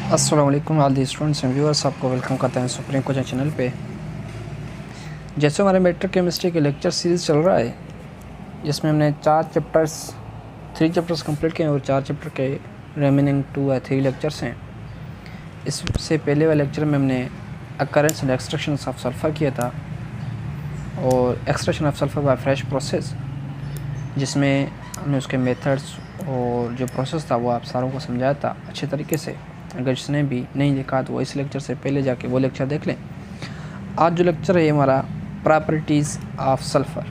अस्सलाम वालेकुम all the students and viewers, आपको वेलकम करते हैं सुप्रीम कोचिंग चैनल पे। जैसे हमारे मेट्रिक केमिस्ट्री के लेक्चर सीरीज़ चल रहा है, जिसमें हमने 3 चैप्टर्स कंप्लीट किए और 4 चैप्टर के रिमेनिंग 2 या 3 लेक्चर्स हैं। इससे पहले वाले लेक्चर में हमने occurrence and extraction of sulphur किया था और extraction of sulphur by Frasch process, जिसमें हमने उसके मेथड्स और जो प्रोसेस था वो आप सारों को समझाया था अच्छे तरीके से। अगर जिसने भी नहीं देखा तो वो इस लेक्चर से पहले जाके वो लेक्चर देख लें। आज जो लेक्चर है हमारा प्रॉपर्टीज़ ऑफ सल्फ़र।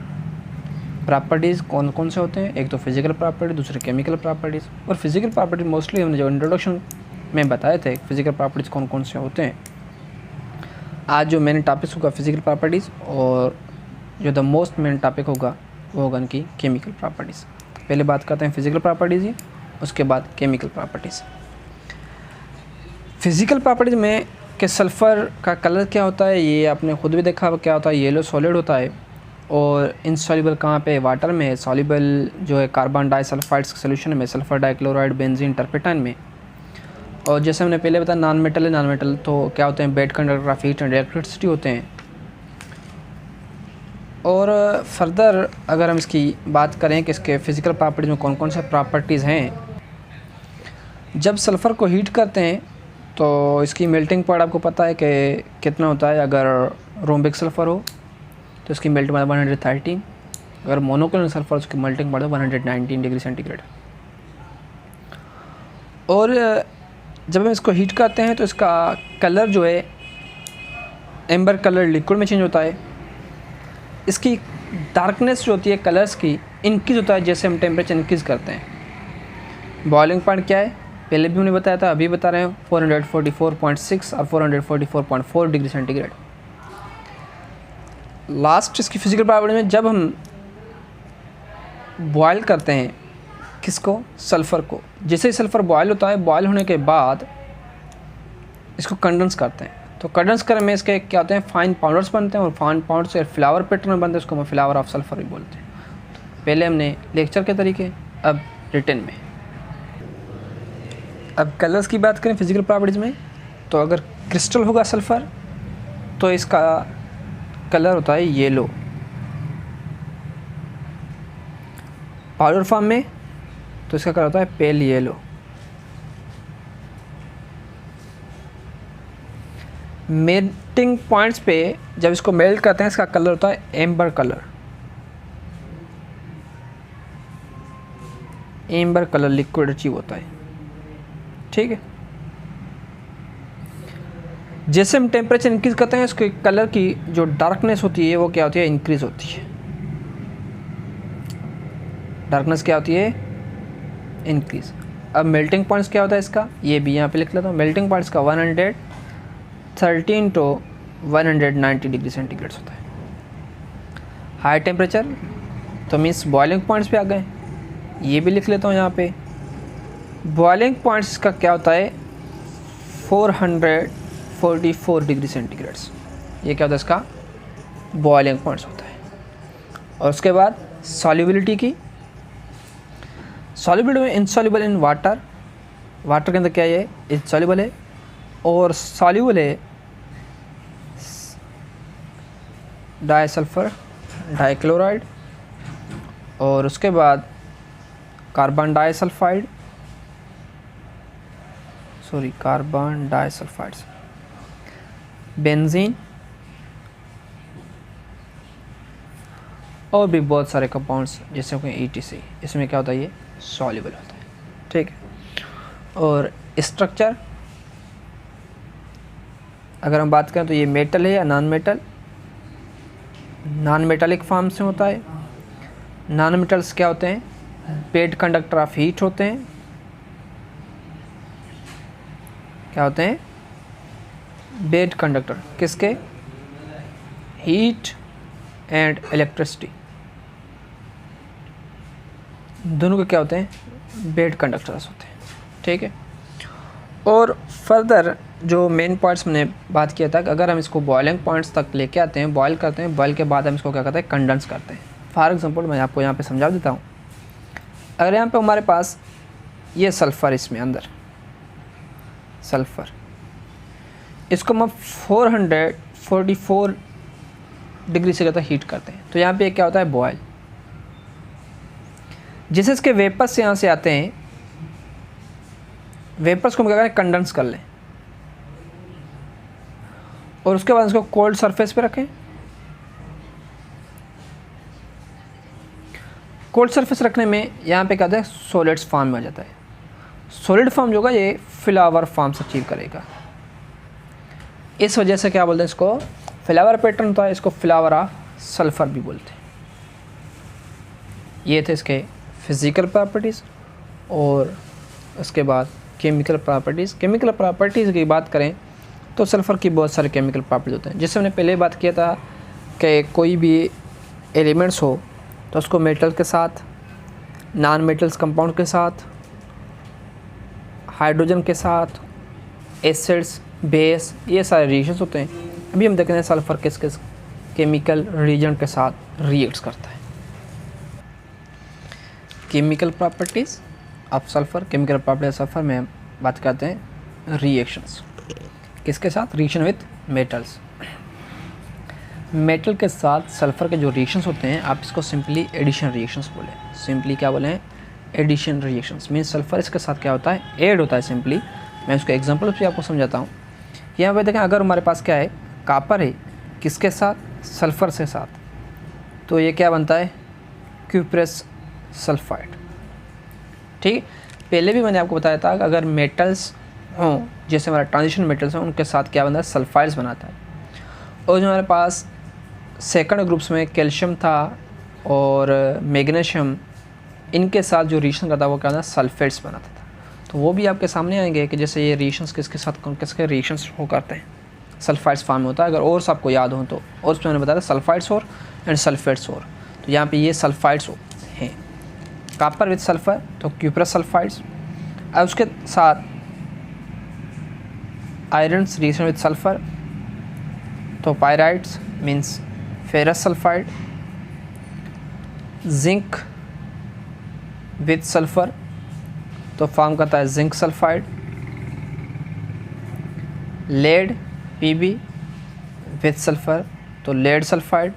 प्रॉपर्टीज़ कौन कौन से होते हैं? एक तो फिज़िकल प्रॉपर्टी, दूसरे केमिकल प्रॉपर्टीज़। और फिज़िकल प्रॉपर्टी मोस्टली हमने जो इंट्रोडक्शन में बताए थे फिज़िकल प्रॉपर्टीज़ कौन कौन से होते हैं। आज जो मेन टॉपिक होगा फिज़िकल प्रॉपर्टीज़, और जो द मोस्ट मेन टॉपिक होगा वो होगा उनकी केमिकल प्रॉपर्टीज़। पहले बात करते हैं फिज़िकल प्रॉपर्टीज़ की, उसके बाद केमिकल प्रॉपर्टीज़। फिज़िकल प्रॉपर्टीज़ में कि सल्फ़र का कलर क्या होता है ये आपने खुद भी देखा क्या होता है, येलो सॉलिड होता है। और इनसॉल्युबल कहाँ पे? वाटर में है। सॉल्युबल जो है कार्बन डाइसल्फाइड्स के सोल्यूशन में, सल्फ़र डाइक्लोराइड, बेंजीन, टर्पेटाइन में। और जैसे हमने पहले बताया नॉन मेटल है, नॉन मेटल तो क्या होते हैं? Bad conductor of heat and electricity होते हैं। और फर्दर अगर हम इसकी बात करें कि इसके फिज़िकल प्रॉपर्टीज़ में कौन कौन से प्रॉपर्टीज़ हैं, जब सल्फ़र को हीट करते हैं तो इसकी मेल्टिंग पॉइंट आपको पता है कि कितना होता है। अगर रोम्बिक सल्फ़र हो तो इसकी मेल्टिंग पॉइंट 113, अगर मोनोक्लोनल सल्फ़र उसकी मेल्टिंग पॉइंट 119 डिग्री सेंटीग्रेड। और जब हम इसको हीट करते हैं तो इसका कलर जो है एम्बर कलर लिक्विड में चेंज होता है। इसकी डार्कनेस जो होती है कलर्स की इंक्रीज़ होता है जैसे हम टेम्परेचर इंक्रीज़ करते हैं। बॉइलिंग पॉइंट क्या है? पहले भी हमने बताया था, अभी बता रहे हैं, 444.6 और 444.4 डिग्री सेंटीग्रेड। लास्ट इसकी फिजिकल प्रॉपर्टी में जब हम बॉयल करते हैं किसको? सल्फ़र को। जैसे ही सल्फ़र बॉयल होता है, बॉयल होने के बाद इसको कंडेंस करते हैं। तो कंडेंस करने में इसके क्या होते हैं? फाइन पाउडर्स बनते हैं, और फाइन पाउडर से फ्लावर पैटर्न में बनते हैं, उसको हम फ्लावर ऑफ सल्फ़र भी बोलते हैं। पहले हमने लेक्चर के तरीके, अब रिटन में। अब कलर्स की बात करें फिज़िकल प्रॉपर्टीज़ में, तो अगर क्रिस्टल होगा सल्फ़र तो इसका कलर होता है येलो। पाउडर फॉर्म में तो इसका कलर होता है पेल येलो। मेल्टिंग पॉइंट्स पे जब इसको मेल्ट करते हैं इसका कलर होता है amber colour. Amber colour liquid achieve होता है, ठीक है। जैसे हम टेम्परेचर इंक्रीज़ करते हैं इसके कलर की जो डार्कनेस होती है वो क्या होती है? इंक्रीज़ होती है। डार्कनेस क्या होती है? इंक्रीज़। अब मेल्टिंग पॉइंट्स क्या होता है इसका? ये भी यहाँ पे लिख लेता हूँ। मेल्टिंग पॉइंट्स का 113 टू 190 डिग्री सेंटीग्रेड होता है। हाई टेम्परेचर तो मीन्स बॉइलिंग पॉइंट्स पे आ गए, ये भी लिख लेता हूँ यहाँ पे। बॉइलिंग पॉइंट्स का क्या होता है? 444 डिग्री सेंटीग्रेड्स। ये क्या होता है? इसका बॉइलिंग पॉइंट्स होता है। और उसके बाद सॉल्युबिलिटी की, सॉल्युबिलिटी में इनसॉल्युबल इन वाटर, वाटर के अंदर क्या है? इनसॉल्युबल है। और सॉल्युबल है डाइसल्फर डाइक्लोराइड, और उसके बाद कार्बन डाइसल्फाइड्स, बेंजीन, और भी बहुत सारे कंपाउंड्स जैसे कि ETC। इसमें क्या होता है? ये सॉल्युबल होता है, ठीक है। और स्ट्रक्चर अगर हम बात करें तो ये मेटल है या non metal? Non metallic form से होता है। नॉन मेटल्स क्या होते हैं? बेड कंडक्टर ऑफ हीट होते हैं। क्या होते हैं? बेड कंडक्टर किसके? हीट एंड इलेक्ट्रिसिटी, दोनों के क्या होते हैं? बेड कंडक्टर्स होते हैं, ठीक है। और फर्दर जो मेन पॉइंट्स मैंने बात किया था कि अगर हम इसको बॉइलिंग पॉइंट्स तक लेके आते हैं, बॉयल करते हैं, बॉयल के बाद हम इसको क्या करते हैं? कंडेंस करते हैं। फॉर एग्जांपल मैं आपको यहाँ पे समझा देता हूँ। अगर यहाँ पे हमारे पास ये सल्फ़र, इसमें अंदर सल्फ़र, इसको हम 444 डिग्री से ज़्यादा हीट करते हैं। तो यहाँ पे क्या होता है, बॉयल। जैसे इसके वेपर्स यहाँ से आते हैं, वेपर्स को हम क्या करें, कंडेंस कर लें और उसके बाद इसको कोल्ड सरफेस पे रखें। कोल्ड सरफेस रखने में यहाँ पे क्या होता है, सॉलिड्स फॉर्म में आ जाता है। सॉलिड फॉर्म जो होगा ये फ्लावर फॉर्म से अचीव करेगा। इस वजह से क्या बोलते हैं, इसको फ्लावर पैटर्न होता है, इसको फ्लावर ऑफ सल्फ़र भी बोलते हैं। ये थे इसके फिज़िकल प्रॉपर्टीज़। और उसके बाद केमिकल प्रॉपर्टीज़। केमिकल प्रॉपर्टीज़ की बात करें तो सल्फ़र की बहुत सारे केमिकल प्रॉपर्टीज होते हैं। जैसे हमने पहले बात किया था कि कोई भी एलिमेंट्स हो तो उसको मेटल के साथ, नॉन मेटल्स कंपाउंड के साथ, हाइड्रोजन के साथ, एसिड्स, बेस, ये सारे रिएक्शंस होते हैं। अभी हम देख रहे हैं सल्फ़र किस किस केमिकल रिएजेंट के साथ रिएक्ट्स करता है। Chemical properties of sulphur, chemical properties of sulphur में हम बात करते हैं रिएक्शंस। किसके साथ, रिएक्शन विथ मेटल्स। मेटल के साथ सल्फ़र के जो रिएक्शंस होते हैं, आप इसको सिंपली एडिशन रिएक्शंस बोलें। सिंपली क्या बोलें, एडिशन रिएक्शंस। मीन्स सल्फ़र इसके साथ क्या होता है, ऐड होता है सिंपली। मैं उसके एग्जांपल भी आपको समझाता हूँ। यहाँ पे देखें, अगर हमारे पास क्या है, कॉपर है, किसके साथ, सल्फ़र से साथ, तो ये क्या बनता है, क्यूप्रस सल्फाइड। ठीक है, पहले भी मैंने आपको बताया था कि अगर मेटल्स हों, जैसे हमारा ट्रांजिशन मेटल्स हैं, उनके साथ क्या बनता है, सल्फाइड्स बनाता है। और जो हमारे पास सेकंड ग्रुप्स में कैल्शियम था और मैग्नीशियम, इनके साथ जो रिएक्शन करता है वो क्या होता है, सल्फेट्स बनाता था। तो वो भी आपके सामने आएंगे कि जैसे ये रिएक्शंस किसके साथ किसके रिएक्शंस हो करते हैं, सल्फाइड्स फॉर्म होता है। अगर और आपको याद हो तो, और उसमें मैंने बताया सल्फाइड्स और एंड सल्फेट्स और, तो यहाँ पे ये सल्फाइड्स हैं। कॉपर विद सल्फर तो क्यूप्रस सल्फाइड्स, और उसके साथ आयरन रिएक्शन विद सल्फर तो pyrites means ferrous sulphide, zinc with sulphur तो फॉर्म करता है zinc sulphide, lead Pb with sulphur तो लेड सल्फाइड।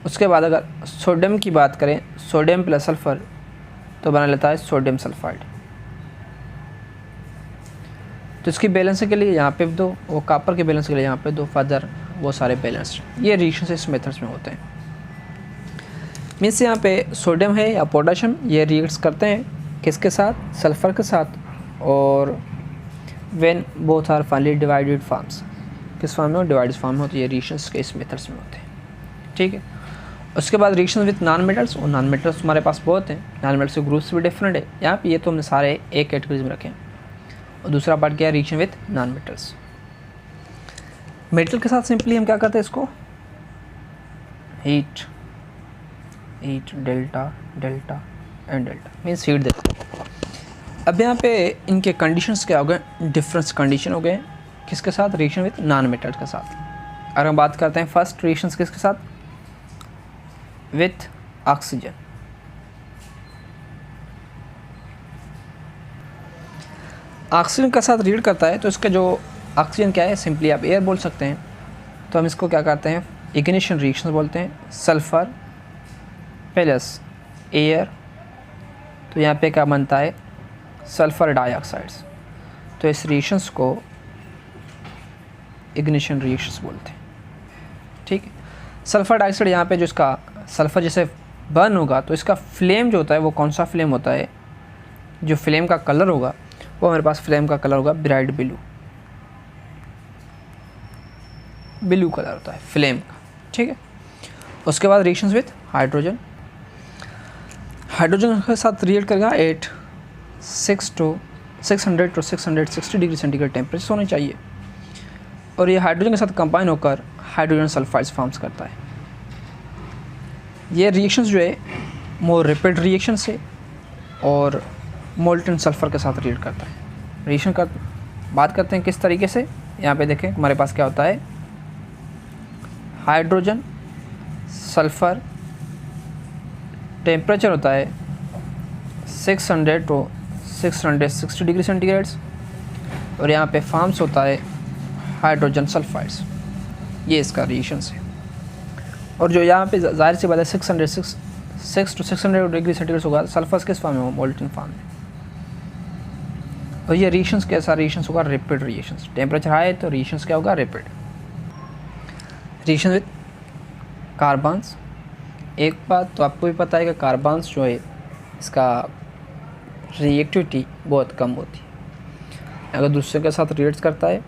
उसके बाद अगर सोडियम की बात करें, सोडियम प्लस सल्फर तो बना लेता है सोडियम सल्फाइड। तो इसकी बैलेंस के लिए यहाँ पे दो, वो कॉपर के बैलेंस के लिए यहाँ पे दो, फर्दर वो सारे बैलेंस। ये रिएक्शन इस मेथड्स में होते हैं। मीन्स यहाँ पे सोडियम है या पोटेशियम, ये रिएक्ट्स करते हैं किसके साथ, सल्फ़र के साथ, और when both are finally divided forms, किस फॉर्म में, डिवाइडेड फॉर्म में होती है। ये रिएक्शंस के इस मेथड्स में होते हैं। ठीक है, उसके बाद रिएक्शन विथ नॉन मेटल्स, और नॉन मेटल्स हमारे पास बहुत हैं। नॉन मेटल्स के ग्रुप्स भी डिफरेंट है। यहाँ पे ये तो हमने सारे एक कैटेगरीज में रखे हैं। और दूसरा पार्ट क्या है, reaction with non metals. Metal के साथ सिंपली हम क्या करते हैं, इसको heat delta delta and delta means heat देते हैं। अब यहाँ पे इनके कंडीशंस क्या हो गए, डिफरेंस कंडीशन हो गए किसके साथ, रिएक्शन विथ नॉन मेटल्स के साथ। अगर हम बात करते हैं फर्स्ट रिएक्शंस किसके साथ, विथ ऑक्सीजन। ऑक्सीजन के साथ रीड करता है तो इसका जो ऑक्सीजन क्या है, सिंपली आप एयर बोल सकते हैं। तो हम इसको क्या करते हैं, इग्निशन रिएक्शन बोलते हैं। सल्फ़र प्लस एयर, तो यहाँ पे क्या बनता है, सल्फ़र डाइऑक्साइड्स। तो इस रिएक्शंस को इग्निशन रिएक्शंस बोलते हैं। ठीक है, सल्फ़र डाइऑक्साइड यहाँ पे जो इसका सल्फ़र जैसे बर्न होगा तो इसका फ्लेम जो होता है वो कौन सा फ्लेम होता है, जो फ्लेम का कलर होगा वो हमारे पास फ्लेम का कलर होगा ब्राइट ब्लू कलर होता है फ्लेम का। ठीक है, उसके बाद रिएक्शंस विथ हाइड्रोजन। हाइड्रोजन के साथ रिएक्ट करेगा 600 to 660 डिग्री सेंटीग्रेड टेम्परेचर होना चाहिए, और ये हाइड्रोजन के साथ कंबाइन होकर हाइड्रोजन सल्फाइड्स फॉर्म्स करता है। ये रिएक्शंस जो है मोर रैपिड रिएक्शन से और मोल्टन सल्फ़र के साथ रिएक्ट करता है। रिएक्शन का बात करते हैं किस तरीके से, यहाँ पे देखें हमारे पास क्या होता है, हाइड्रोजन सल्फ़र, टेम्परेचर होता है 600 to 660 डिग्री सेंटीग्रेड्स, और यहाँ पे फॉर्म्स होता है हाइड्रोजन सल्फाइड्स। ये इसका रिएक्शंस है। और जो यहाँ पे ज़ाहिर सी बात है 6 to 600 डिग्री सेंटीग्रेड होगा, सल्फर किस फॉर्म में हो, मोल्टन फॉर्म में। और ये रिएक्शंस कैसा रिएक्शंस होगा, रैपिड रिएक्शंस। टेम्परेचर हाई तो रिएक्शंस क्या होगा, रैपिड। रिएक्शन विद कार्बन्स, एक बात तो आपको भी पता है कि कार्बन्स जो है इसका रिएक्टिविटी बहुत कम होती है। अगर दूसरे के साथ रिएक्ट करता है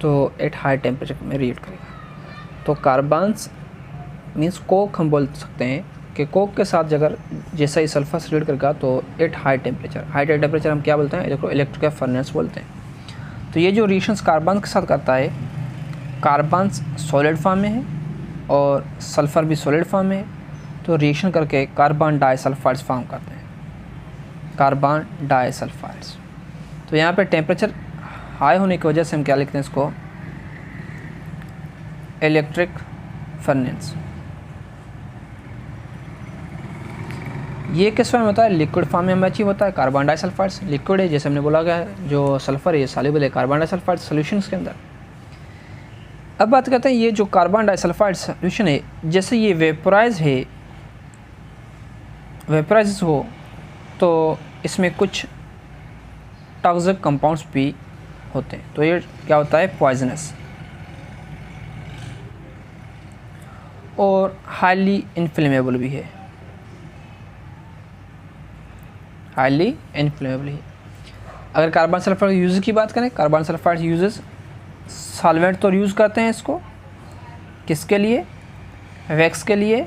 तो एट हाई टेम्परेचर में रिएक्ट करेगा। तो कार्बन्स मीन्स कोक हम बोल सकते हैं कि कोक के साथ अगर जैसा ही सल्फर से रिएक्ट करेगा तो एट हाई टेम्परेचर हम क्या बोलते हैं, देखो इलेक्ट्रिकल फर्नेस बोलते हैं। तो ये जो रिएक्शंस कार्बन के साथ करता है, कार्बन सॉलिड फॉर्म में है और सल्फ़र भी सॉलिड फॉर्म में है, तो रिएक्शन करके कार्बन डाइसल्फाइड्स फॉर्म करते हैं, कार्बन डाइसल्फाइड्स। तो यहाँ पे टेम्परेचर हाई होने की वजह से हम क्या लिखते हैं इसको, इलेक्ट्रिक फर्नेस। ये किस फॉर्म में होता है, लिक्विड फॉर्म में अचीव होता है। कार्बन डाइसल्फाइड्स लिक्विड है, जैसे हमने बोला गया जो सल्फ़र है सॉल्युबल है कार्बन डाइसल्फाइड सॉल्यूशंस के अंदर। अब बात करते हैं ये जो कार्बन डाइसल्फाइड सॉल्यूशन है, जैसे ये वेपोराइज हो तो इसमें कुछ टॉक्सिक कंपाउंड्स भी होते हैं। तो ये क्या होता है, पॉइजनस और हाईली इन्फ्लेमेबल भी है, हाईली इन्फ्लेमेबल है। अगर कार्बन सल्फाइड यूज़ की बात करें, कार्बन सल्फाइड यूजेस सॉल्वेंट तो यूज़ करते हैं इसको, किसके लिए, वैक्स के लिए,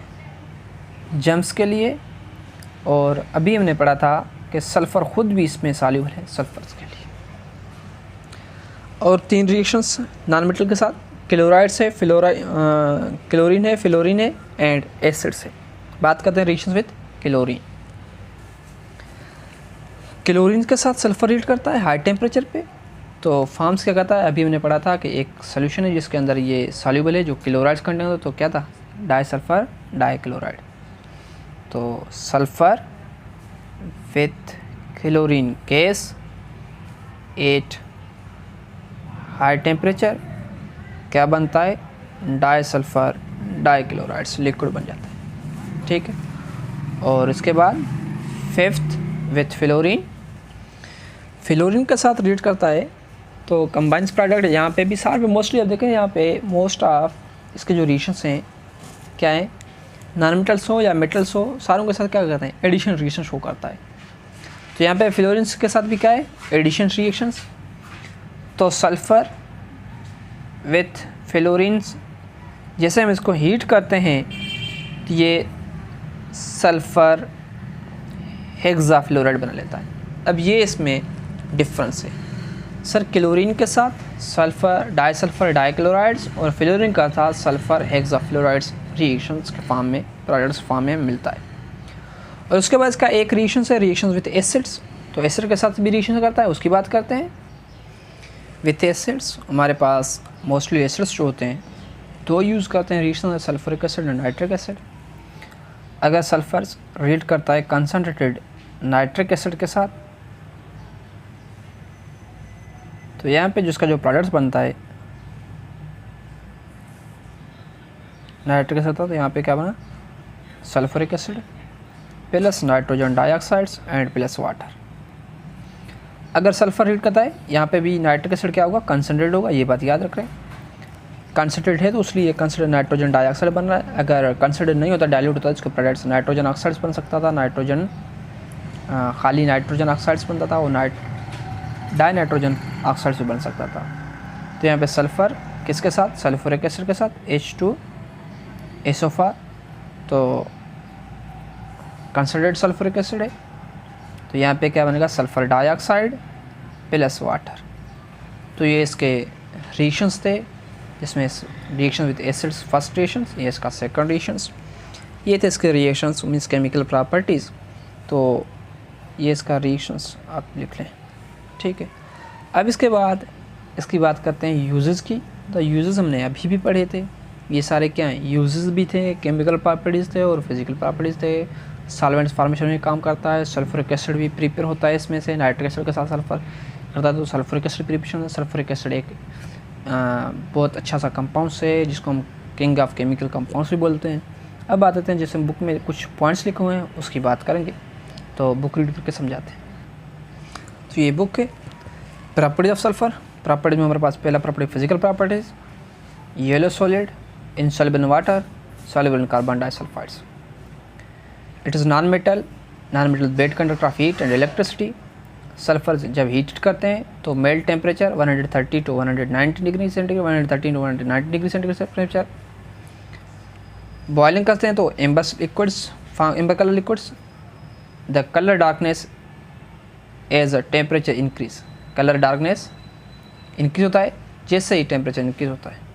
जम्स के लिए, और अभी हमने पढ़ा था कि सल्फ़र ख़ुद भी इसमें सॉल्युबल है सल्फर्स के लिए। और 3 रिएक्शंस नॉन मेटल के साथ, क्लोराइड से क्लोरीन है, फ्लोरीन है एंड एसिड से। बात करते हैं रिएक्शंस विद क्लोरीन। क्लोरीन के साथ सल्फ़र रिएक्ट करता है हाई टेम्परेचर पे, तो फॉर्म्स क्या करता है, अभी हमने पढ़ा था कि एक सोल्यूशन है जिसके अंदर ये सॉल्युबल है जो क्लोराइड्स कंटेन होता है, तो क्या था, डाइसल्फर डाइक्लोराइड। तो sulphur with chlorine gas at high temperature क्या बनता है, डाइसल्फर डाइक्लोराइड्स लिक्विड बन जाता है, ठीक है। और इसके बाद 5th विथ फ्लोरीन के साथ रिएक्ट करता है तो कंबाइंस प्रोडक्ट यहाँ पे भी सारे मोस्टली आप देखें यहाँ पे मोस्ट ऑफ इसके जो रिएक्शंस हैं क्या है, नॉन मेटल्स हो या मेटल्स हो, सारों के साथ क्या करते हैं, एडिशन रिएक्शन शो करता है। तो यहाँ पे फ्लोरीन के साथ भी क्या है, एडिशन रिएक्शंस। तो सल्फ़र विथ फ्लोरीन जैसे हम इसको हीट करते हैं तो ये सल्फ़र हेक्साफ्लोराइड बना लेता है। अब ये इसमें डिफरेंस है सर, क्लोरीन के साथ सल्फ़र डाइसल्फर डाइक्लोराइड्स और फ्लोरीन का साथ सल्फ़र हेक्साफ्लोराइड्स रिएक्शंस के फॉर्म में, प्रोडक्ट्स फॉर्म में मिलता है। और उसके बाद इसका एक रिएक्शन है रिएक्शन विथ एसिड्स, तो एसिड के साथ भी रिएक्शन करता है, उसकी बात करते हैं। विथ एसिड्स हमारे पास मोस्टली एसिड्स जो होते हैं 2 यूज़ करते हैं रिएक्शन, सल्फ्यूरिक एसिड और नाइट्रिक एसिड। अगर सल्फ़र रिएक्ट करता है कंसनट्रेटेड नाइट्रिक एसिड के साथ, तो यहाँ पे जिसका जो प्रोडक्ट्स बनता है नाइट्रिक एसिड था, तो यहाँ पे क्या बना, sulphuric acid plus nitrogen dioxides and plus water. अगर सल्फ़र हीट करता है यहाँ पे भी नाइट्रिक एसिड क्या होगा, कंसनट्रेट होगा, ये बात याद रख रहे हैं। कंसनट्रेट है तो इसलिए कंसनट्रेट नाइट्रोजन डाइऑक्साइड बन रहा है। अगर कंसनट्रेट नहीं होता, डाइल्यूट होता है, इसके प्रोडक्ट्स नाइट्रोजन ऑक्साइड्स बन सकता था, खाली नाइट्रोजन ऑक्साइड्स बनता था, और डाई नाइट्रोजन ऑक्साइड्स भी बन सकता था। तो यहाँ पे सल्फ़र किसके साथ, सल्फ्यूरिक एसिड के साथ H2SO4, तो कंसनट्रेट सल्फ्यूरिक एसिड है, तो यहाँ पे क्या बनेगा, सल्फ़र डाइऑक्साइड प्लस वाटर। तो ये इसके रिएक्शंस थे, जिसमें reaction with acids first reactions, ये इसका सेकंड रिएक्शंस, ये थे इसके रिएक्शंस मीन्स केमिकल प्रॉपर्टीज़। तो ये इसका रिएक्शंस आप लिख लें, ठीक है। अब इसके बाद इसकी बात करते हैं यूजेस की। तो यूजेस हमने अभी भी पढ़े थे, ये सारे क्या हैं, यूजेस भी थे, केमिकल प्रॉपर्टीज़ थे और फिज़िकल प्रॉपर्टीज़ थे। सॉल्वेंट्स फॉर्मेशन में काम करता है। सल्फ्यूरिक एसिड भी प्रिपेयर होता है इसमें से, नाइट्रिक एसिड के साथ सल्फर करता है तो सल्फ्यूरिक एसिड प्रिपरेशन होता है। सल्फ्यूरिक एसिड एक बहुत अच्छा सा कंपाउंड है जिसको हम किंग ऑफ केमिकल कंपाउंड्स भी बोलते हैं। अब आते हैं जैसे बुक में कुछ पॉइंट्स लिखे हुए हैं उसकी बात करेंगे, तो बुक रीड करके समझाते हैं। तो ये बुक है प्रॉपर्टीज ऑफ सल्फर। प्रॉपर्टीज में हमारे पास पहला property physical properties, yellow solid, insoluble in water, soluble in carbon disulfides. It is non-metal bad conductor of heat and electricity. Sulphur जब हीट करते हैं तो melt temperature 130 to 190 degree centigrade, 130 to 190 degree centigrade temperature. Boiling करते हैं तो amber liquids amber colour liquids, the colour darkness as a temperature increase, colour darkness increase होता है जैसे ही टेम्परेचर इंक्रीज होता है।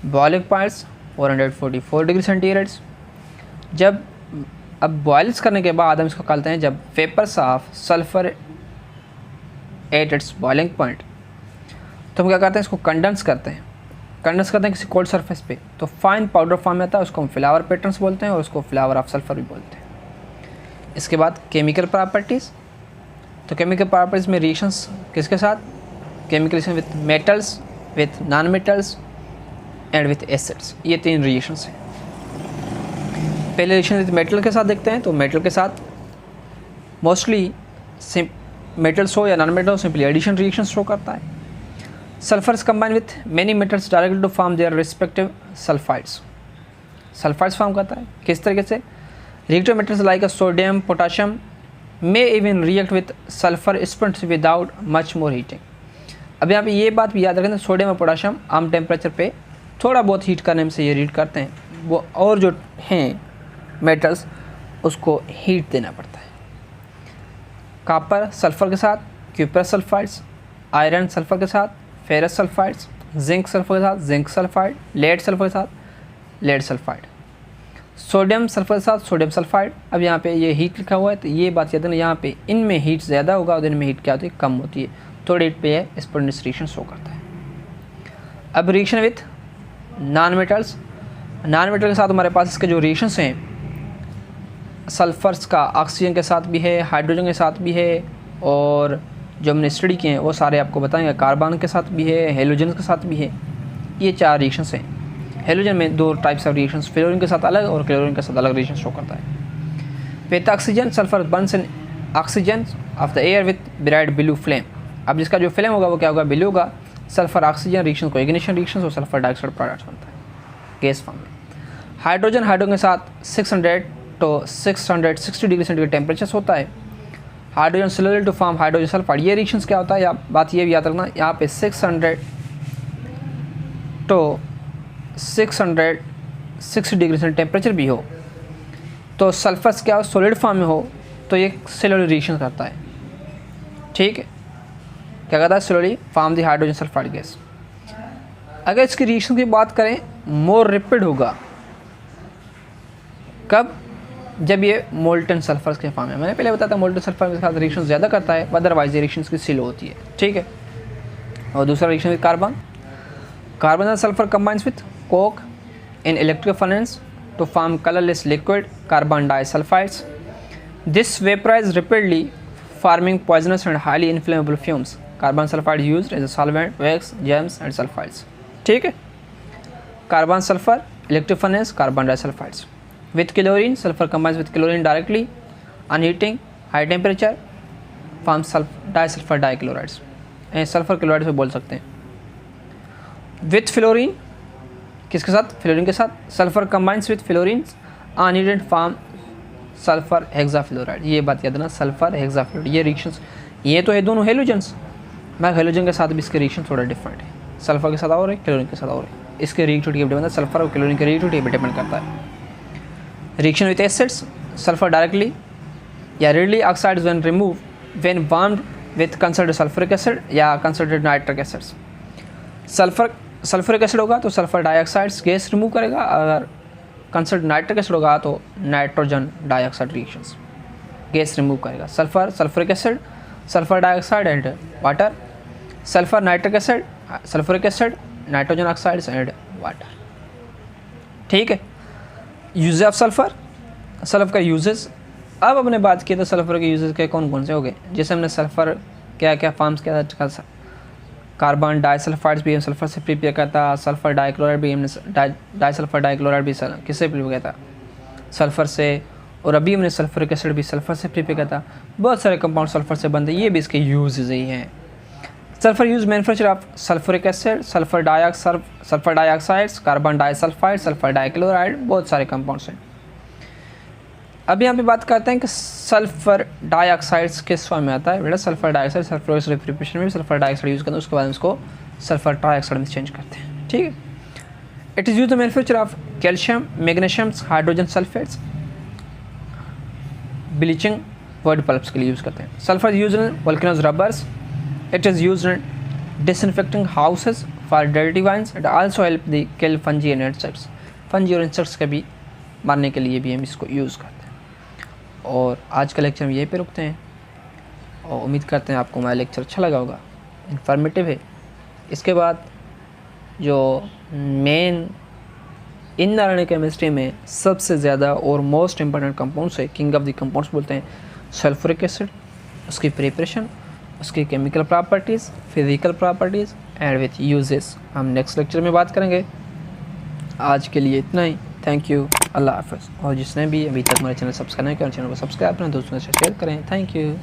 Boiling points 444 degree centigrade. जब अब बॉइल्स करने के बाद हम इसको कहते हैं जब vapours of sulphur at its boiling point, तो हम क्या करते हैं इसको कंडेंस करते हैं किसी कोल्ड सरफेस पे, तो फाइन पाउडर फॉर्म में आता है, उसको हम फ्लावर पैटर्न्स बोलते हैं और उसको फ्लावर ऑफ सल्फर भी बोलते हैं। इसके बाद केमिकल प्रॉपर्टीज़, तो केमिकल प्रॉपर्टीज़ में रिएक्शंस किसके साथ, chemical reaction with metals, with non metals and with acids, ये 3 रिएक्शंस हैं। पहले रिएक्शन विथ मेटल के साथ देखते हैं, तो मेटल के साथ मोस्टली मेटल्स हो या नॉन मेटल हो सिंपली एडिशन रिएक्शन शो करता है। Sulphurs combine with many metals directly to form their respective sulphides, sulphides form करता है किस तरीके से, reactive metals like sodium potassium may even react with sulphur spirits without much more heating. अब यहाँ पे ये बात भी याद रखें, सोडियम और पोटाशियम आम टेम्परेचर पे थोड़ा बहुत हीट करने से ये रीड करते हैं, वो और जो हैं मेटल्स उसको हीट देना पड़ता है। कॉपर सल्फ़र के साथ क्यूप्रस सल्फाइड्स, आयरन सल्फ़र के साथ फेरस सल्फाइड्स, जिंक सल्फ़र के साथ जिंक सल्फाइड, लेड सल्फ़र के साथ लेड सल्फाइड, सोडियम सल्फ़र के साथ सोडियम सल्फाइड। अब यहाँ पे ये हीट लिखा हुआ है तो ये बात याद है ना, यहाँ पे इनमें हीट ज़्यादा होगा और इनमें हीट क्या होती है, कम होती है, थोड़ी हीट पे है इस पर रिएक्शन शो करता है। अब reaction with non metals, non metal के साथ हमारे पास इसके जो रिएक्शंस हैं सल्फर्स का ऑक्सीजन के साथ भी है, हाइड्रोजन के साथ भी है, और जो हमने स्टडी किए हैं वो सारे आपको बताएंगे, कार्बन के साथ भी है, हेलोजन के साथ भी है। ये 4 रिएक्शंस हैं। हेलोजन में 2 टाइप्स ऑफ रिएक्शंस, फ्लोरीन के साथ अलग और क्लोरीन के साथ अलग रिएक्शन शो करता है। With oxygen sulphur Burns in oxygen of the air with bright blue flame. अब जिसका जो फ्लेम होगा वो क्या होगा, ब्लू होगा। सल्फर ऑक्सीजन रिएक्शन को इग्निशन रिएक्शन और सल्फर डाइऑक्साइड प्रोडक्ट्स बनता है गैस फॉर्म में। हाइड्रोजन के साथ 600 to 660 डिग्री सेंटीग्रेड टेम्परेचर होता है। Hydrogen cellular to form hydrogen sulphide, ये रिएक्शंस क्या होता है, बात ये भी याद रखना, यहाँ पे 600 to 660 डिग्री सेंटीग्रेड टेम्परेचर भी हो तो सल्फर्स क्या हो, सॉलिड फॉर्म में हो तो ये सेलुलर रिएक्शन करता है। ठीक है, क्या कहता है, cellular form the hydrogen sulphide gas. अगर इसकी रिएक्शन की बात करें मोर रैपिड होगा, कब, जब ये मोल्टन सल्फर्स के फॉर्म में, मैंने पहले बताया था मोल्टन सल्फर के साथ रिएक्शन ज़्यादा करता है, अदरवाइज रिएक्शन की स्लो होती है। ठीक है, और दूसरा reaction with carbon, carbon and sulphur combines with coke in electric furnace to form colourless liquid carbon disulphides. This vaporise rapidly forming poisonous and highly inflammable fumes. Carbon sulphide used as a solvent, wax, gems and sulphides. ठीक है, carbon sulphur electric furnace carbon disulphides. With chlorine, sulfur combines with chlorine directly on heating, high temperature, forms disulfur dichlorides. Sulphur chloride से बोल सकते हैं। With fluorine, किसके साथ, fluorine के साथ, sulphur combines with fluorine on heating form sulphur hexafluoride. ये बात याद रखना, सल्फर हेक्साफ्लोराइड, ये रिएक्शंस, ये तो है दोनों हेलोजन्स, मैं हेलोजन के साथ भी इसके रिएक्शन थोड़ा डिफरेंट है, सल्फर के साथ और है, क्लोरीन के साथ और है, इसके रिएक्टिविटी पर डिपेंड, सल्फर और क्लोरीन के रिएक्टिविटी पर डिपेंड करता है। Reaction with acids, sulfur directly या readily oxides when removed when warmed with concentrated sulfuric acid या concentrated nitric acids। Sulphuric acid होगा तो सल्फर डाइऑक्साइड्स गैस रिमूव करेगा, अगर कंसंट्रेटेड नाइट्रिक एसिड होगा तो nitrogen dioxide reactions gas remove करेगा। Sulphuric acid, sulphur dioxide and water, sulphur nitric acid, sulphuric acid, nitrogen oxides and water. ठीक है, use of sulphur, sulphur का uses, अब हमने बात की तो सल्फ़र के यूजेस के कौन कौन से हो गए, जैसे हमने सल्फ़र क्या क्या फॉर्म्स किया था, कार्बन डाइसल्फाइड्स भी हम सल्फ़र से प्रिपेयर करता, सल्फ़र डाइक्लोराइड भी हमने डाइसल्फ़र डाइक्लोराइड भी किससे प्रिपेयर किया था, सल्फ़र से। और अभी हमने सल्फ़रिक एसिड भी सल्फ़र से प्रिपेयर किया था। बहुत सारे कंपाउंड सल्फ़र से बनते हैं, ये भी इसके यूजेस ही हैं। Sulphur use manufacture of sulphuric acid, sulphur dioxides, carbon disulphide, sulphur dichloride, बहुत सारे कंपाउंड्स हैं। अब यहाँ पे बात करते हैं कि सल्फ़र डाइऑक्साइड्स किस फॉर्म में आता है। बेटा sulphur dioxide sulphur acid preparation में भी सल्फ़र डाइऑक्साइड यूज़ करते हैं, उसके बाद इसको सल्फ़र ट्राइऑक्साइड में चेंज करते हैं। ठीक है। It is use the manufacture of calcium, magnesiums, hydrogen sulphates, bleaching, wood pulps के लिए यूज़ करते हैं। Sulphur use in volcanoes rubbers, it is use in disinfecting houses for dirty wines, it also help the kill fungi and insects, fungi और insects के भी मारने के लिए भी हम इसको यूज़ करते हैं। और आज का लेक्चर हम यहीं पे रुकते हैं और उम्मीद करते हैं आपको हमारा लेक्चर अच्छा लगा होगा, इन्फॉर्मेटिव है। इसके बाद जो मेन इनऑर्गेनिक केमिस्ट्री में सबसे ज़्यादा और मोस्ट इम्पॉर्टेंट कंपाउंड्स है, किंग ऑफ द कंपाउंड्स बोलते हैं, सल्फ्यूरिक एसिड, उसकी प्रिपरेशन, उसकी chemical properties, physical properties and with uses हम नेक्स्ट लेक्चर में बात करेंगे। आज के लिए इतना ही, थैंक यू, अल्लाह हाफ़िज़। और जिसने भी अभी तक हमारे चैनल सब्सक्राइब नहीं किया, चैनल को सब्सक्राइब करें, दोस्तों से शेयर करें। Thank you.